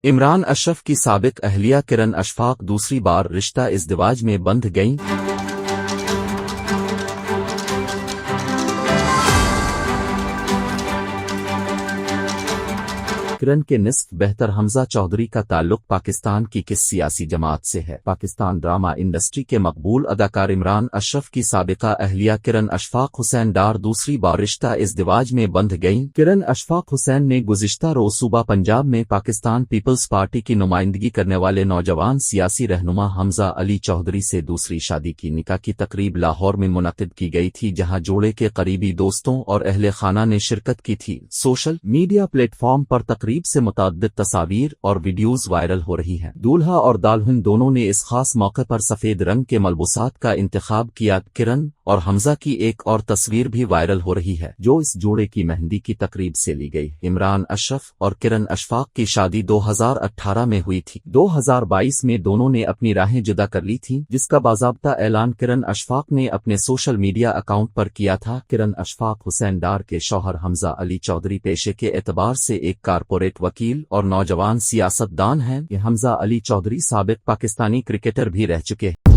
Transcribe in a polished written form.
عمران اشرف کی سابق اہلیہ کرن اشفاق دوسری بار رشتہ ازدواج میں بندھ گئیں۔ کرن کے نصف بہتر حمزہ چودھری کا تعلق پاکستان کی کس سیاسی جماعت سے ہے؟ پاکستان ڈرامہ انڈسٹری کے مقبول اداکار عمران اشرف کی سابقہ اہلیہ کرن اشفاق حسین ڈار دوسری بار رشتہ ازدواج میں بندھ گئیں۔ کرن اشفاق حسین نے گزشتہ روز صوبہ پنجاب میں پاکستان پیپلز پارٹی کی نمائندگی کرنے والے نوجوان سیاسی رہنما حمزہ علی چودھری سے دوسری شادی کی نکاح کی تقریب لاہور میں منعقد کی گئی تھی، جہاں جوڑے کے قریبی دوستوں اور اہل خانہ نے شرکت کی تھی۔ سوشل میڈیا پلیٹ فارم پر تقریب سے متعدد تصاویر اور ویڈیوز وائرل ہو رہی ہیں۔ دولہا اور دالہن دونوں نے اس خاص موقع پر سفید رنگ کے ملبوسات کا انتخاب کیا۔ کرن اور حمزہ کی ایک اور تصویر بھی وائرل ہو رہی ہے، جو اس جوڑے کی مہندی کی تقریب سے لی گئی۔ عمران اشرف اور کرن اشفاق کی شادی 2018 میں ہوئی تھی۔ 2022 میں دونوں نے اپنی راہیں جدا کر لی تھیں، جس کا باضابطہ اعلان کرن اشفاق نے اپنے سوشل میڈیا اکاؤنٹ پر کیا تھا۔ کرن اشفاق حسین ڈار کے شوہر حمزہ علی چودھری پیشے کے اعتبار سے ایک کارپوریٹ وکیل اور نوجوان سیاست دان ہیں۔ یہ حمزہ علی چودھری سابق پاکستانی کرکٹر بھی رہ چکے ہیں۔